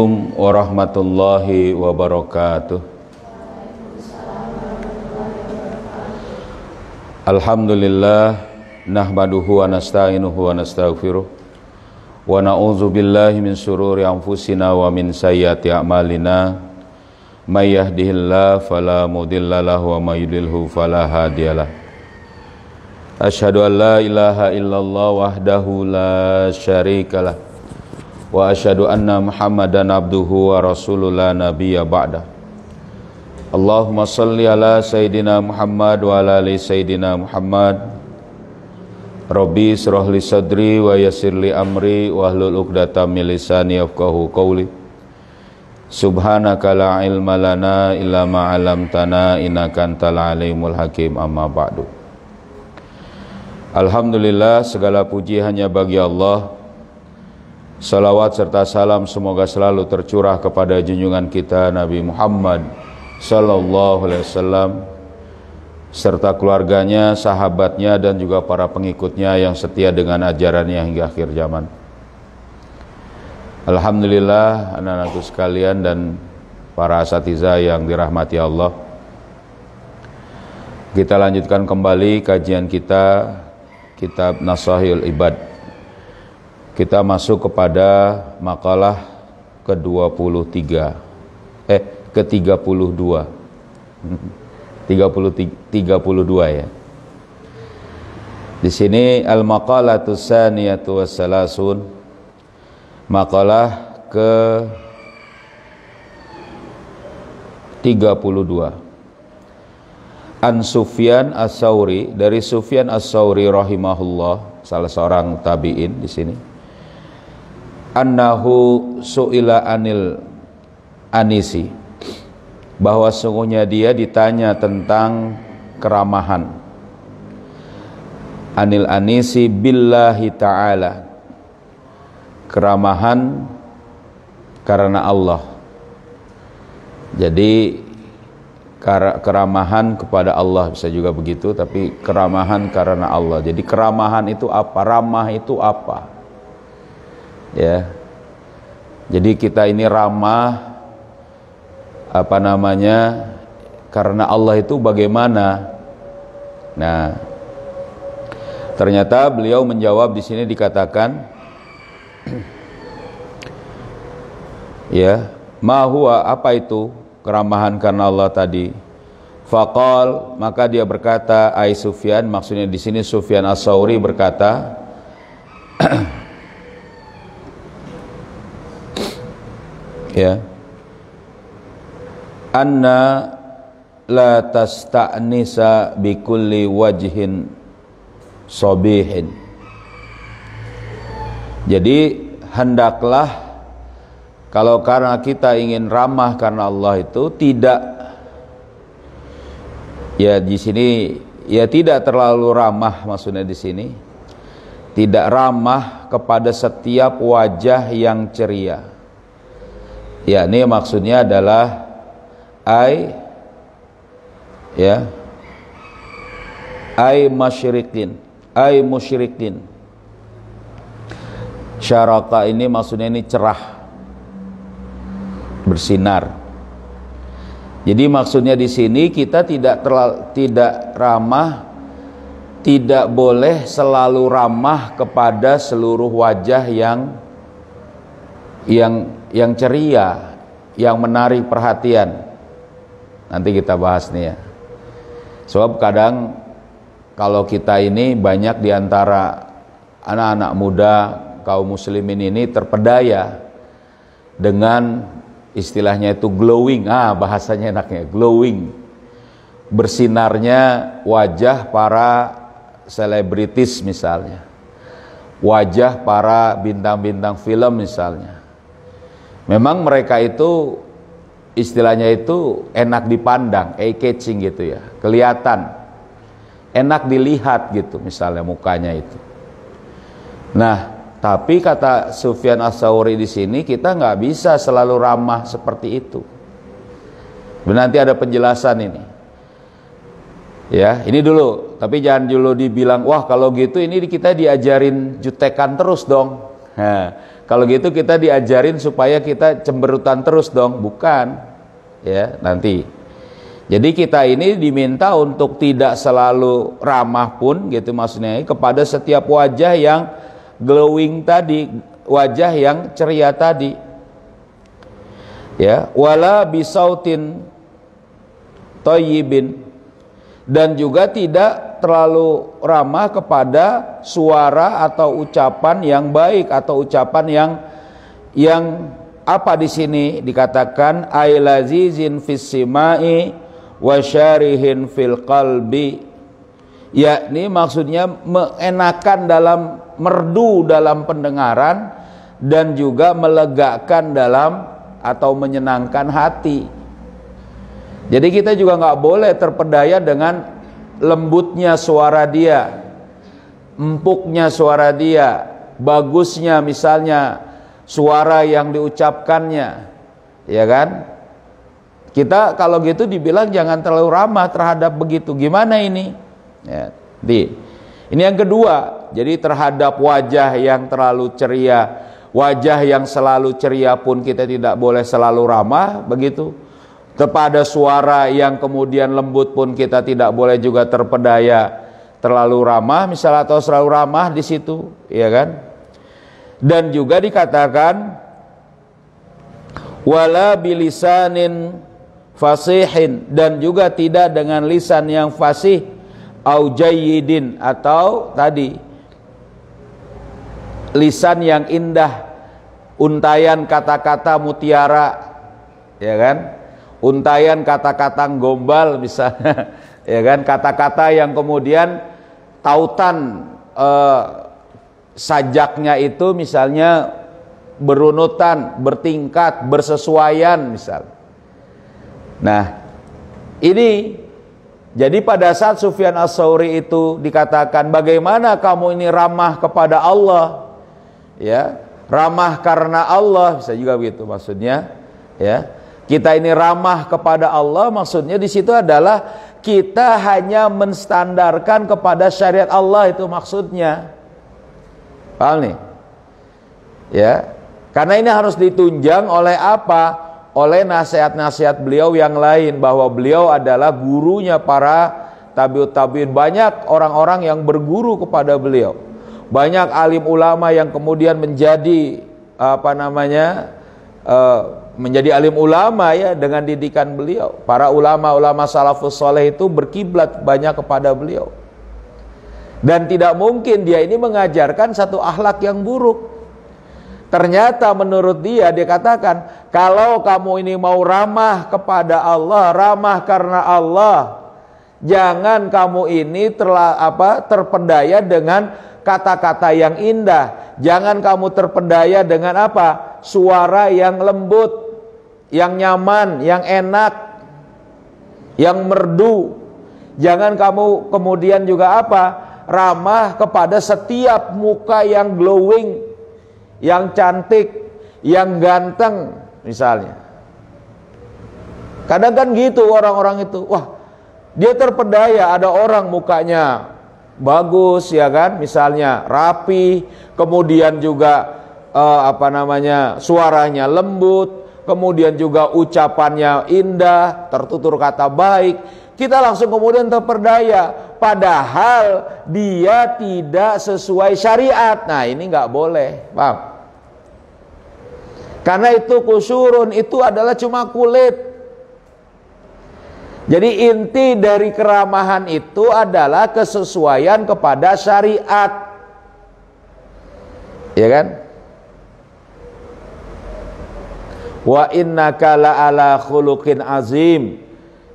Assalamualaikum warahmatullahi wabarakatuh. Alhamdulillah nahmaduhu wa nasta'inuhu wa nastaghfiruh wa na'udzu billahi min syururi anfusina wa min sayyiati a'malina may yahdihillahu fala mudilla lahu wa may yudlilhu fala hadiyalah. Asyhadu an la ilaha illallah wahdahu la syarikalah wa asyhadu anna Muhammadan abduhu wa rasulul la nabiyya ba'da. Allahumma salli ala Sayyidina Muhammad wa ala ali Sayyidina Muhammad. Rabbi israh li sadri wa yassir li amri wahlul 'uqdatam min lisani yafqahu qawli. Subhanaka la ilma lana illa ma 'allamtana innaka antal alimul hakim. Amma ba'du. Alhamdulillah, segala puji hanya bagi Allah. Salawat serta salam semoga selalu tercurah kepada junjungan kita Nabi Muhammad sallallahu alaihi wasallam serta keluarganya, sahabatnya dan juga para pengikutnya yang setia dengan ajarannya hingga akhir zaman. Alhamdulillah, anak-anakku sekalian dan para asatidzah yang dirahmati Allah. Kita lanjutkan kembali kajian kita kitab Nasahihul Ibad. Kita masuk kepada makalah ke-32 ya. Di sini al-maqalatu tsaniyatu wassalasun, makalah ke-32. An Sufyan As-Tsauri, dari Sufyan As-Tsauri rahimahullah, salah seorang tabi'in di sini. Annahu su'ila anil anisi, bahwa sungguhnya dia ditanya tentang keramahan. Anil anisi billahi ta'ala, keramahan karena Allah. Jadi keramahan kepada Allah bisa juga begitu, tapi keramahan karena Allah. Jadi keramahan itu apa? Ramah itu apa? Ya, jadi kita ini ramah karena Allah itu bagaimana? Nah, ternyata beliau menjawab, di sini dikatakan ya, ma huwa, apa itu keramahan karena Allah tadi? Faqal, maka dia berkata, ai Sufyan, maksudnya di sini Sufyan As-Tsauri berkata, ya, anna la tasta'nisa bi kulli wajhin sabihin. Jadi hendaklah, kalau karena kita ingin ramah karena Allah itu tidak, ya di sini ya tidak terlalu ramah, maksudnya di sini tidak ramah kepada setiap wajah yang ceria. Ya, ini maksudnya adalah ai musyrikin. Syaraka ini maksudnya ini cerah, bersinar. Jadi maksudnya di sini kita tidak ramah, tidak boleh selalu ramah kepada seluruh wajah yang ceria, yang menarik perhatian. Nanti kita bahas nih ya. Sebab kadang kalau kita ini banyak diantara anak-anak muda kaum muslimin ini terpedaya dengan istilahnya itu glowing, bahasanya enaknya glowing, bersinarnya wajah para selebritis misalnya, wajah para bintang-bintang film misalnya. Memang mereka itu istilahnya itu enak dipandang, eye-catching gitu ya, kelihatan, enak dilihat gitu misalnya mukanya itu. Nah, tapi kata Sufyan As-Tsauri di sini, kita nggak bisa selalu ramah seperti itu. Nanti ada penjelasan ini. Ya, ini dulu, tapi jangan dulu dibilang, wah kalau gitu ini kita diajarin jutekan terus dong. Nah, Kalau gitu kita diajarin supaya kita cemberutan terus dong, bukan ya nanti. Jadi kita ini diminta untuk tidak selalu ramah pun gitu maksudnya kepada setiap wajah yang glowing tadi, wajah yang ceria tadi. Ya, wala bisautin thayyibin, dan juga tidak terlalu ramah kepada suara atau ucapan yang baik atau ucapan yang apa di sini dikatakan ailazizin fis simai wa syarihin fil qalbi, yakni maksudnya mengenakan dalam merdu dalam pendengaran dan juga melegakan dalam atau menyenangkan hati. Jadi kita juga nggak boleh terpedaya dengan lembutnya suara dia, empuknya suara dia, bagusnya misalnya suara yang diucapkannya, ya kan? Kita kalau gitu dibilang jangan terlalu ramah terhadap begitu. Gimana ini? Ya, ini yang kedua. Jadi terhadap wajah yang terlalu ceria, wajah yang selalu ceria pun kita tidak boleh selalu ramah begitu. Kepada suara yang kemudian lembut pun kita tidak boleh juga terpedaya terlalu ramah misalnya atau selalu ramah di situ, ya kan? Dan juga dikatakan wala bilisanin fasihin, dan juga tidak dengan lisan yang fasih au jayyidin, atau tadi lisan yang indah, untayan kata-kata mutiara, ya kan? Untayan kata-kata gombal misalnya, ya kan? Kata-kata yang kemudian tautan sajaknya itu misalnya berunutan, bertingkat, bersesuaian misal. Nah, ini jadi pada saat Sufyan Ats-Tsauri itu dikatakan bagaimana kamu ini ramah kepada Allah, ya, ramah karena Allah, bisa juga begitu maksudnya, ya. Kita ini ramah kepada Allah, maksudnya di situ adalah kita hanya menstandarkan kepada syariat Allah, itu maksudnya. Paham nih? Ya. Karena ini harus ditunjang oleh apa? Oleh nasihat-nasihat beliau yang lain, bahwa beliau adalah gurunya para tabiut tabiin. Banyak orang-orang yang berguru kepada beliau, banyak alim ulama yang kemudian menjadi menjadi alim ulama ya dengan didikan beliau. Para ulama-ulama salafus saleh itu berkiblat banyak kepada beliau, dan tidak mungkin dia ini mengajarkan satu akhlak yang buruk. Ternyata menurut dia katakan, kalau kamu ini mau ramah kepada Allah, ramah karena Allah, jangan kamu ini terpedaya dengan kata-kata yang indah. Jangan kamu terpedaya dengan apa? Suara yang lembut, yang nyaman, yang enak, yang merdu. Jangan kamu kemudian juga ramah kepada setiap muka yang glowing, yang cantik, yang ganteng misalnya. Kadang kan gitu orang-orang itu, wah dia terpedaya ada orang mukanya bagus ya kan, misalnya rapi, kemudian juga suaranya lembut, kemudian juga ucapannya indah, tertutur kata baik. Kita langsung kemudian terpedaya, padahal dia tidak sesuai syariat. Nah ini nggak boleh, paham? Karena itu kusurun, itu adalah cuma kulit. Jadi inti dari keramahan itu adalah kesesuaian kepada syariat, ya kan? Wa innaka la'ala khuluqin azim,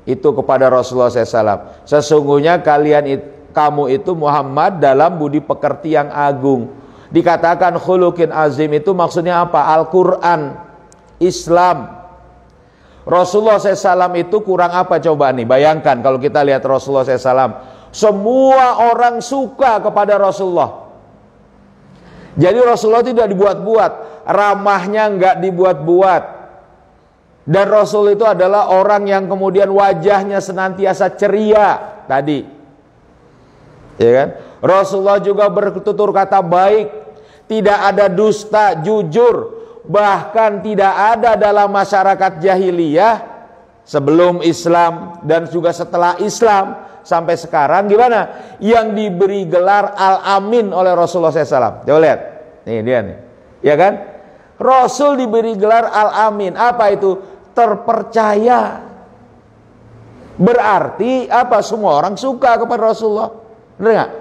itu kepada Rasulullah SAW. Sesungguhnya kamu itu Muhammad dalam budi pekerti yang agung. Dikatakan khuluqin azim itu maksudnya apa? Al-Quran, Islam. Rasulullah SAW itu kurang apa coba nih? Bayangkan kalau kita lihat Rasulullah SAW, semua orang suka kepada Rasulullah. Jadi Rasulullah tidak dibuat-buat, ramahnya nggak dibuat-buat. Dan Rasul itu adalah orang yang kemudian wajahnya senantiasa ceria tadi, ya kan? Rasulullah juga bertutur kata baik, tidak ada dusta, jujur, bahkan tidak ada dalam masyarakat jahiliyah sebelum Islam dan juga setelah Islam sampai sekarang, gimana? Yang diberi gelar Al-Amin oleh Rasulullah SAW. Coba lihat, nih dia nih, ya kan? Rasul diberi gelar Al-Amin. Apa itu? Terpercaya. Berarti apa? Semua orang suka kepada Rasulullah, benar nggak?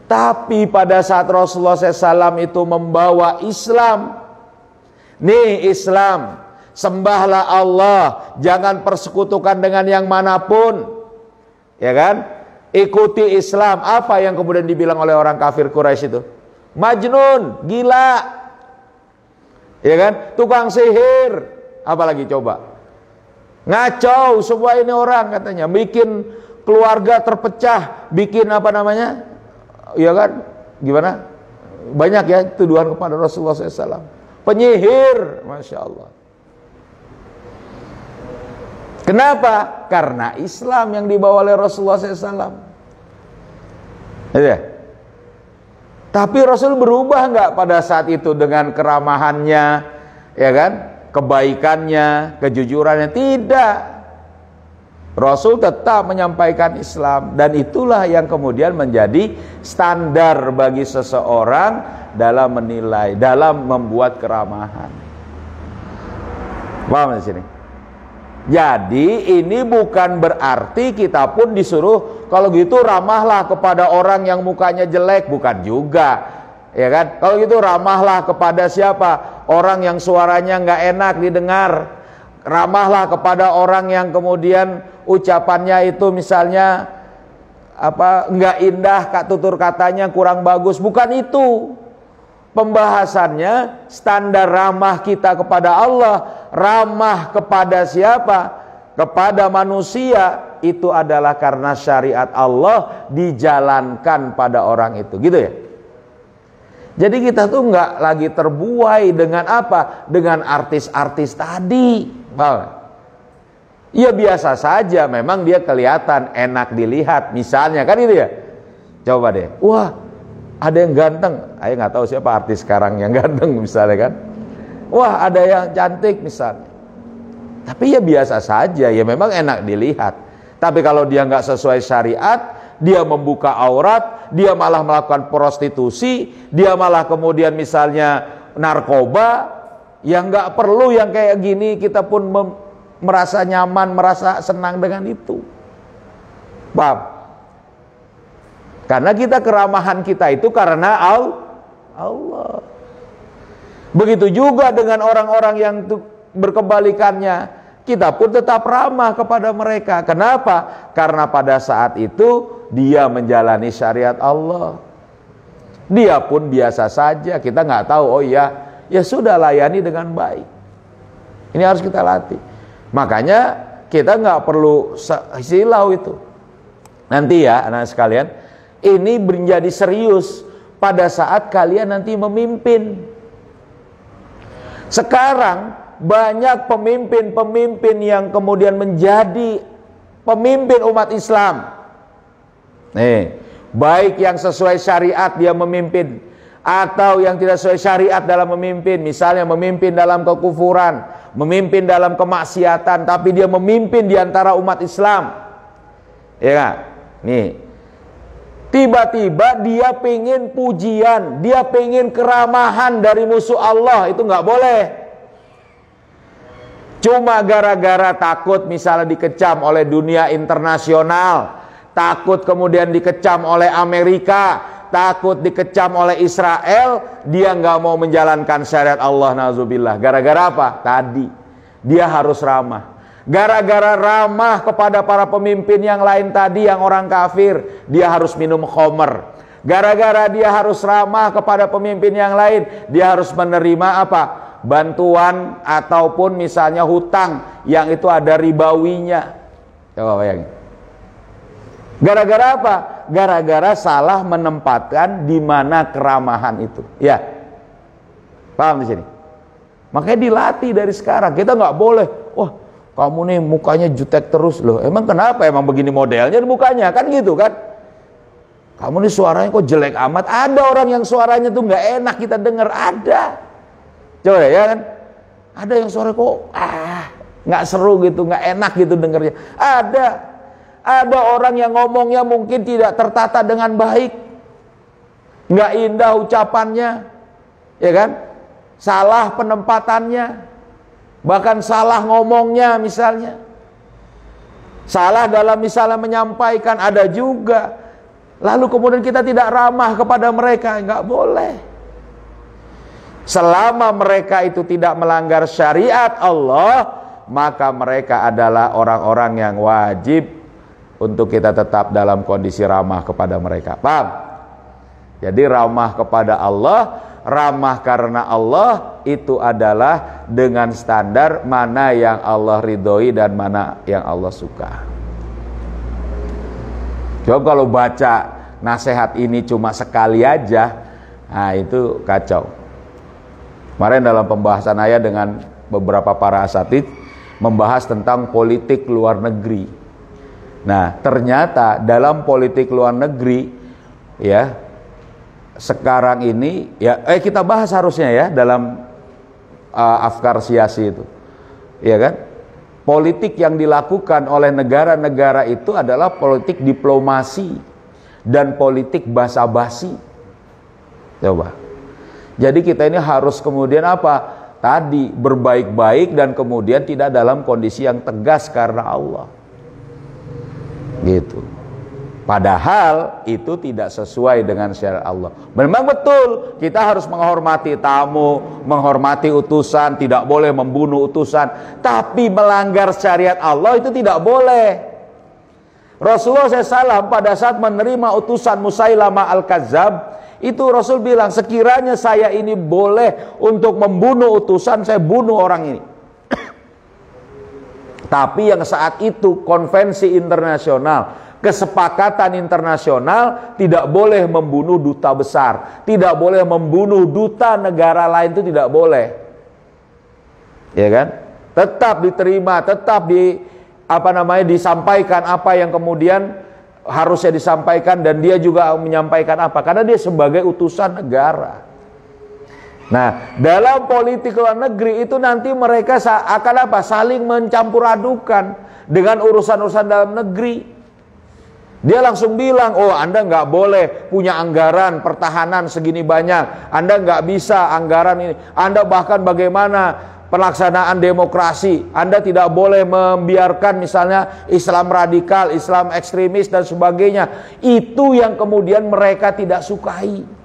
Tapi pada saat Rasulullah SAW itu membawa Islam, nih Islam, sembahlah Allah, jangan persekutukan dengan yang manapun, ya kan? Ikuti Islam. Apa yang kemudian dibilang oleh orang kafir Quraisy itu? Majnun, gila, ya kan? Tukang sihir, apalagi coba? Ngacau semua ini orang katanya, bikin keluarga terpecah, bikin apa namanya? Ya kan? Gimana? Banyak ya tuduhan kepada Rasulullah SAW. Penyihir, Masya Allah. Kenapa? Karena Islam yang dibawa oleh Rasulullah SAW. Ya. Tapi Rasul berubah nggak pada saat itu dengan keramahannya, ya kan? Kebaikannya, kejujurannya? Tidak. Rasul tetap menyampaikan Islam, dan itulah yang kemudian menjadi standar bagi seseorang dalam menilai, dalam membuat keramahan. Paham di sini? Jadi ini bukan berarti kita pun disuruh kalau gitu ramahlah kepada orang yang mukanya jelek, bukan juga, ya kan? Kalau gitu ramahlah kepada siapa? Orang yang suaranya nggak enak didengar. Ramahlah kepada orang yang kemudian ucapannya itu misalnya apa nggak indah, tutur katanya kurang bagus. Bukan itu pembahasannya. Standar ramah kita kepada Allah, ramah kepada siapa? Kepada manusia, itu adalah karena syariat Allah dijalankan pada orang itu, gitu ya. Jadi kita tuh nggak lagi terbuai dengan apa? Dengan artis-artis tadi. Ya biasa saja, memang dia kelihatan enak dilihat, misalnya kan itu ya. Coba deh, wah ada yang ganteng, saya nggak tahu siapa artis sekarang yang ganteng misalnya kan. Wah ada yang cantik misalnya. Tapi ya biasa saja, ya memang enak dilihat. Tapi kalau dia nggak sesuai syariat, dia membuka aurat, dia malah melakukan prostitusi, dia malah kemudian misalnya narkoba, yang nggak perlu yang kayak gini kita pun merasa nyaman, merasa senang dengan itu. Paham? Karena kita keramahan kita itu karena Allah. Begitu juga dengan orang-orang yang berkebalikannya, kita pun tetap ramah kepada mereka. Kenapa? Karena pada saat itu dia menjalani syariat Allah. Dia pun biasa saja, kita nggak tahu. Oh iya, ya sudah, layani dengan baik. Ini harus kita latih. Makanya kita nggak perlu silau itu. Nanti ya anak sekalian, ini menjadi serius pada saat kalian nanti memimpin. Sekarang banyak pemimpin-pemimpin yang kemudian menjadi pemimpin umat Islam. Nih, baik yang sesuai syariat dia memimpin, atau yang tidak sesuai syariat dalam memimpin. Misalnya memimpin dalam kekufuran, memimpin dalam kemaksiatan, tapi dia memimpin di antara umat Islam. Ya gak? Nih, tiba-tiba dia pengen pujian, dia pengen keramahan dari musuh Allah, itu nggak boleh. Cuma gara-gara takut misalnya dikecam oleh dunia internasional, takut kemudian dikecam oleh Amerika, takut dikecam oleh Israel, dia nggak mau menjalankan syariat Allah, na'udzubillah. Gara-gara apa? Tadi dia harus ramah. Gara-gara ramah kepada para pemimpin yang lain tadi, yang orang kafir, dia harus minum khamr. Gara-gara dia harus ramah kepada pemimpin yang lain, dia harus menerima apa? Bantuan ataupun misalnya hutang yang itu ada ribawinya. Coba bayangin. Gara-gara apa? Gara-gara salah menempatkan di mana keramahan itu. Ya, paham di sini? Makanya dilatih dari sekarang. Kita nggak boleh, wah kamu nih mukanya jutek terus loh. Emang kenapa? Emang begini modelnya mukanya kan gitu kan? Kamu ini suaranya kok jelek amat. Ada orang yang suaranya tuh nggak enak kita dengar, ada. Coba ya kan? Ada yang suara kok nggak seru gitu, nggak enak gitu dengarnya. Ada orang yang ngomongnya mungkin tidak tertata dengan baik, nggak indah ucapannya, ya kan? Salah penempatannya, bahkan salah ngomongnya misalnya. Salah dalam misalnya menyampaikan ada juga. Lalu kemudian kita tidak ramah kepada mereka, nggak boleh. Selama mereka itu tidak melanggar syariat Allah, maka mereka adalah orang-orang yang wajib untuk kita tetap dalam kondisi ramah kepada mereka. Paham? Jadi ramah kepada Allah, ramah karena Allah itu adalah dengan standar mana yang Allah ridhoi dan mana yang Allah suka. Coba kalau baca nasihat ini cuma sekali aja, nah itu kacau. Kemarin dalam pembahasan ayat dengan beberapa para asatidz membahas tentang politik luar negeri. Nah, ternyata dalam politik luar negeri ya sekarang ini ya kita bahas harusnya ya dalam afkar siasi itu. Ya kan? Politik yang dilakukan oleh negara-negara itu adalah politik diplomasi dan politik basa-basi. Coba. Jadi kita ini harus kemudian apa? Tadi berbaik-baik dan kemudian tidak dalam kondisi yang tegas karena Allah. Gitu. Padahal itu tidak sesuai dengan syariat Allah. Memang betul kita harus menghormati tamu, menghormati utusan, tidak boleh membunuh utusan. Tapi melanggar syariat Allah itu tidak boleh. Rasulullah SAW pada saat menerima utusan Musailamah Al-Kadzab, itu Rasul bilang, sekiranya saya ini boleh untuk membunuh utusan, saya bunuh orang ini. Tapi yang saat itu konvensi internasional, kesepakatan internasional, tidak boleh membunuh duta besar, tidak boleh membunuh duta negara lain, itu tidak boleh. Ya kan? Tetap diterima, tetap disampaikan apa yang kemudian harusnya disampaikan, dan dia juga menyampaikan apa, karena dia sebagai utusan negara. Nah, dalam politik luar negeri itu nanti mereka akan apa? Saling mencampur adukan dengan urusan-urusan dalam negeri. Dia langsung bilang, oh Anda nggak boleh punya anggaran pertahanan segini banyak, Anda nggak bisa anggaran ini, Anda bahkan bagaimana pelaksanaan demokrasi, Anda tidak boleh membiarkan misalnya Islam radikal, Islam ekstremis dan sebagainya. Itu yang kemudian mereka tidak sukai.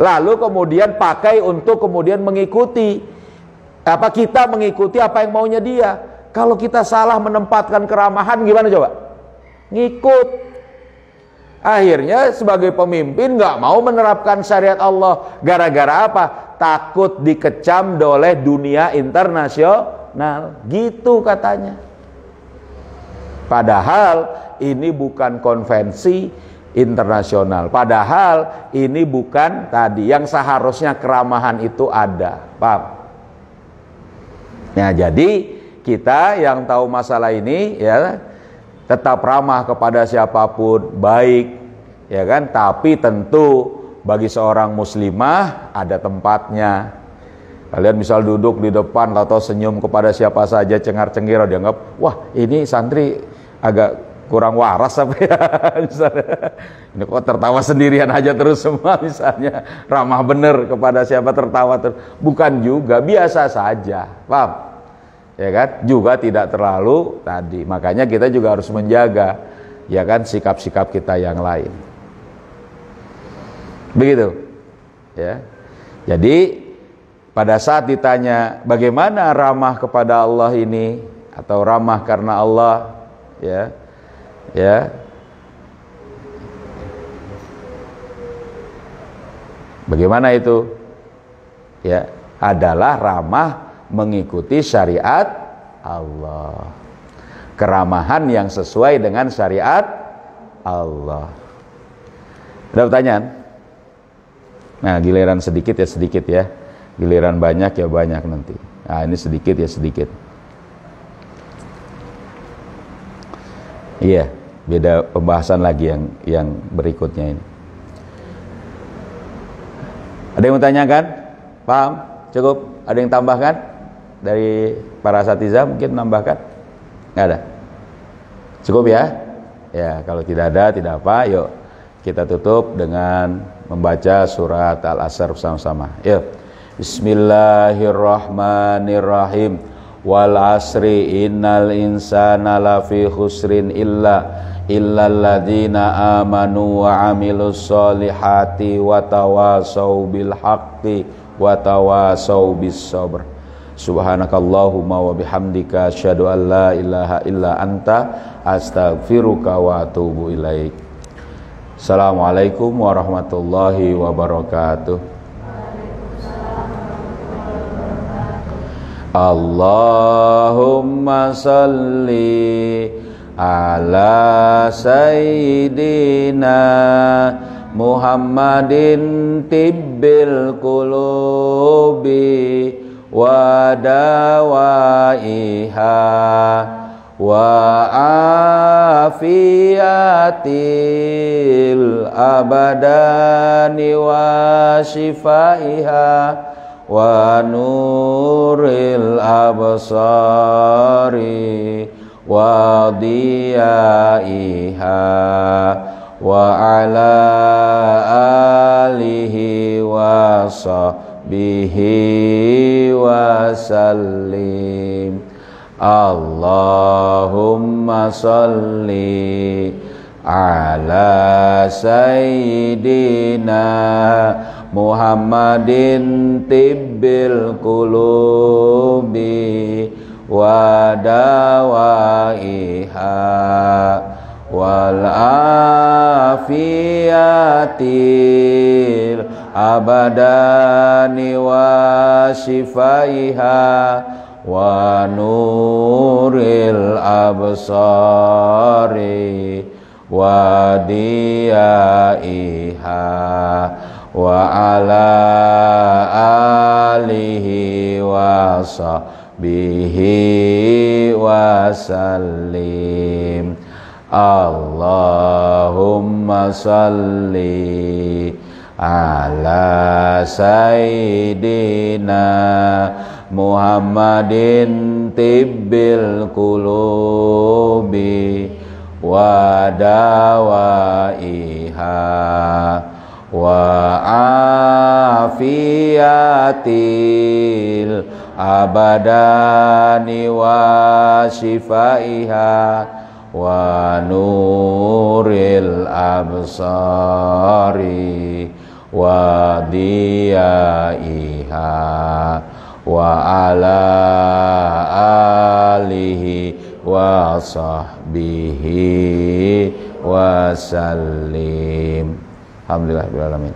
Lalu kemudian pakai untuk kemudian mengikuti kita mengikuti apa yang maunya dia. Kalau kita salah menempatkan keramahan, gimana coba? Ngikut. Akhirnya sebagai pemimpin nggak mau menerapkan syariat Allah. Gara-gara apa? Takut dikecam oleh dunia internasional. Gitu katanya. Padahal ini bukan konvensi internasional. Padahal ini bukan tadi yang seharusnya keramahan itu ada. Paham? Nah, jadi kita yang tahu masalah ini ya tetap ramah kepada siapapun, baik, ya kan? Tapi tentu bagi seorang muslimah ada tempatnya. Kalian misal duduk di depan atau senyum kepada siapa saja, cengar-cengir, dianggap wah ini santri agak kurang waras apa ya misalnya. Ini kok tertawa sendirian aja terus semua misalnya, ramah bener kepada siapa tertawa terus. Bukan juga, biasa saja. Paham? Ya kan? Juga tidak terlalu tadi. Makanya kita juga harus menjaga ya kan sikap-sikap kita yang lain. Begitu. Ya. Jadi pada saat ditanya bagaimana ramah kepada Allah ini atau ramah karena Allah, ya bagaimana itu? Ya, adalah ramah mengikuti syariat Allah. Keramahan yang sesuai dengan syariat Allah. Ada pertanyaan? Nah, giliran sedikit ya sedikit ya. Giliran banyak ya banyak nanti. Nah, ini sedikit ya sedikit. Iya. beda pembahasan lagi yang berikutnya ini. Ada yang mau tanyakan? Paham? Cukup? Ada yang tambahkan? Dari para asatidzah mungkin menambahkan? Nggak ada? Cukup ya? Ya, kalau tidak ada, tidak apa. Yuk, kita tutup dengan membaca surat Al-Asr bersama-sama. Yuk. Bismillahirrahmanirrahim. Wal asri innal insana lafi khusrin illalladzina amanu wa amilus solihati wa tawasau bil haqqi wa tawasau bis sabr. Subhanakallahumma wa bihamdika asyhadu an la ilaha illa anta astaghfiruka wa atubu ilaik. Assalamualaikum warahmatullahi wabarakatuh. Allahumma salli ala sayyidina Muhammadin tibbil qulubi wa dawaiha wa afiyatil abadani wa shifaiha wa nuril absari wa diyaiha wa ala alihi wa sahbihi wa sallim. Allahumma salli ala sayyidina Muhammadin tibbil qulubi wa dawaiha wal afiyatil abadani wa shifaiha wa nuril absari wa diyaiha wa ala alihi wa sahbihi wa sallim. Allahumma salli ala sayyidina Muhammadin tibbil qulubi wa dawaiha wa afiyatil abadani wa shifaiha wa nuril absari wa diyaiha wa ala alihi wa sahbihi wa sallim. Alhamdulillah rabbil alamin.